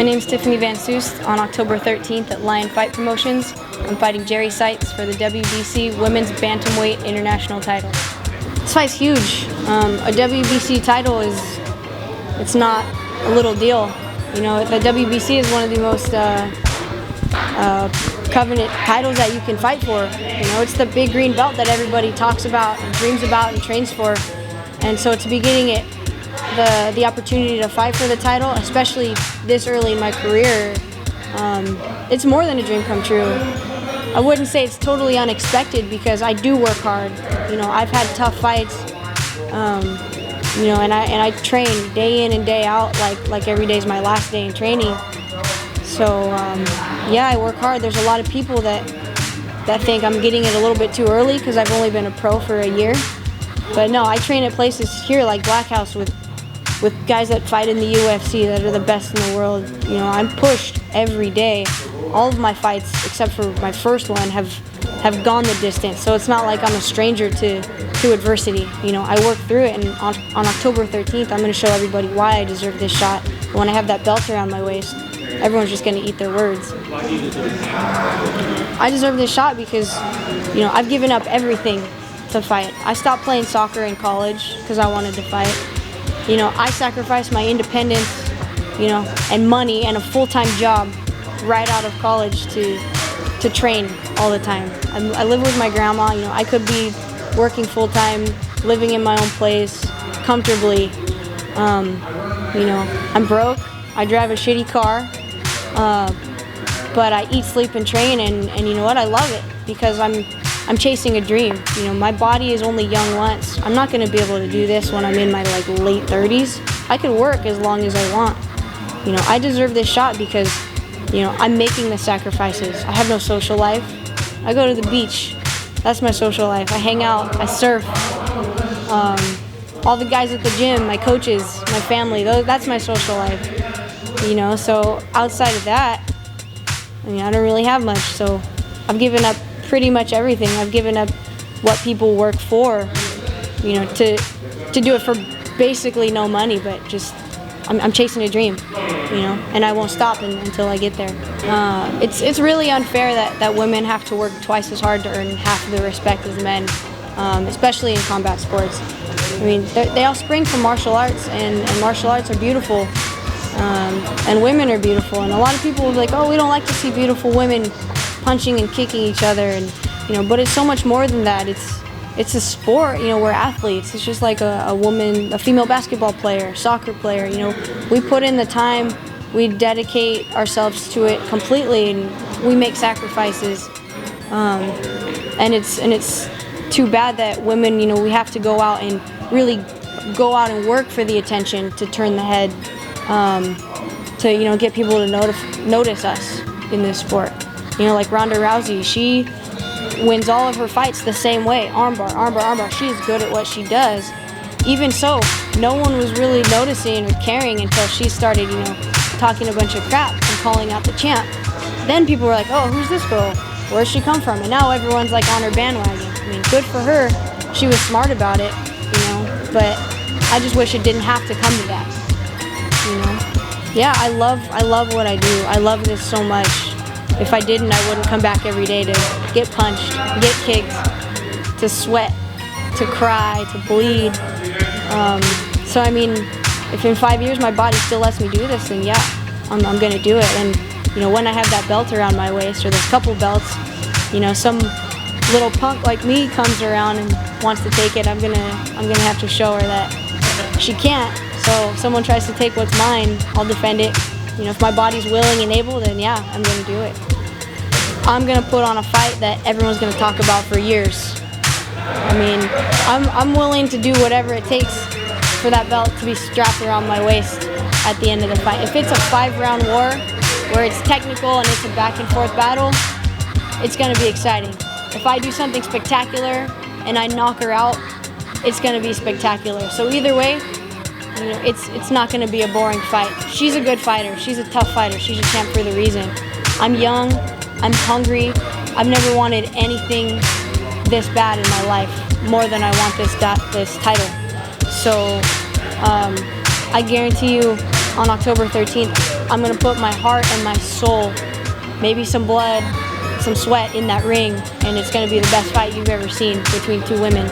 My name's Tiffany Van Soest. On October 13th at Lion Fight Promotions, I'm fighting Jerry Seitz for the WBC Women's Bantamweight International title. This fight's huge. A WBC title it's not a little deal. You know, the WBC is one of the most covenant titles that you can fight for. You know, it's the big green belt that everybody talks about and dreams about and trains for. And so to be getting it, the opportunity to fight for the title, especially this early in my career, it's more than a dream come true. I wouldn't say it's totally unexpected because I do work hard. You know, I've had tough fights. You know, and I train day in and day out, like every day is my last day in training. So yeah, I work hard. There's a lot of people that think I'm getting it a little bit too early because I've only been a pro for a year. But no, I train at places here like Black House with guys that fight in the UFC that are the best in the world. You know, I'm pushed every day. All of my fights, except for my first one, have gone the distance. So it's not like I'm a stranger to adversity. You know, I work through it, and on October 13th, I'm going to show everybody why I deserve this shot. When I have that belt around my waist, everyone's just going to eat their words. I deserve this shot because, you know, I've given up everything to fight. I stopped playing soccer in college because I wanted to fight. You know, I sacrificed my independence, you know, and money and a full-time job right out of college to train all the time. I live with my grandma. You know, I could be working full-time, living in my own place comfortably. You know, I'm broke. I drive a shitty car, but I eat, sleep, and train, and you know what? I love it because I'm chasing a dream. You know, my body is only young once. I'm not going to be able to do this when I'm in my late 30s. I could work as long as I want. You know, I deserve this shot because, you know, I'm making the sacrifices. I have no social life. I go to the beach. That's my social life. I hang out. I surf. All the guys at the gym, my coaches, my family, that's my social life. You know, so outside of that, I mean, I don't really have much. So I've given up pretty much everything. I've given up what people work for, you know, to do it for basically no money, but just I'm chasing a dream, you know, and I won't stop until I get there. It's really unfair that women have to work twice as hard to earn half of the respect as men, especially in combat sports. I mean, they all spring from martial arts, and martial arts are beautiful, and women are beautiful. And a lot of people will be like, oh, we don't like to see beautiful women punching and kicking each other, and you know, but it's so much more than that. It's a sport, you know, we're athletes. It's just like a woman, a female basketball player, soccer player, you know, we put in the time, we dedicate ourselves to it completely, and we make sacrifices. And it's too bad that women, you know, we have to go out and really go out and work for the attention to turn the head, to, you know, get people to notice us in this sport. You know, like Ronda Rousey, she wins all of her fights the same way. Armbar, armbar, armbar. She's good at what she does. Even so, no one was really noticing or caring until she started, you know, talking a bunch of crap and calling out the champ. Then people were like, oh, who's this girl? Where's she come from? And now everyone's like on her bandwagon. I mean, good for her. She was smart about it, you know, but I just wish it didn't have to come to that, you know. Yeah, I love what I do. I love this so much. If I didn't, I wouldn't come back every day to get punched, get kicked, to sweat, to cry, to bleed. So I mean, if in 5 years my body still lets me do this, then yeah, I'm gonna do it. And you know, when I have that belt around my waist, or there's a couple belts, you know, some little punk like me comes around and wants to take it, I'm gonna have to show her that she can't. So if someone tries to take what's mine, I'll defend it. You know, if my body's willing and able, then yeah, I'm gonna do it. I'm gonna put on a fight that everyone's gonna talk about for years. I mean, I'm willing to do whatever it takes for that belt to be strapped around my waist at the end of the fight. If it's a 5-round war where it's technical and it's a back and forth battle, it's gonna be exciting. If I do something spectacular and I knock her out, it's gonna be spectacular. So either way, you know, it's not gonna be a boring fight. She's a good fighter. She's a tough fighter. She's a champ for the reason. I'm young. I'm hungry. I've never wanted anything this bad in my life more than I want this title. So I guarantee you on October 13th, I'm going to put my heart and my soul, maybe some blood, some sweat in that ring, and it's going to be the best fight you've ever seen between two women.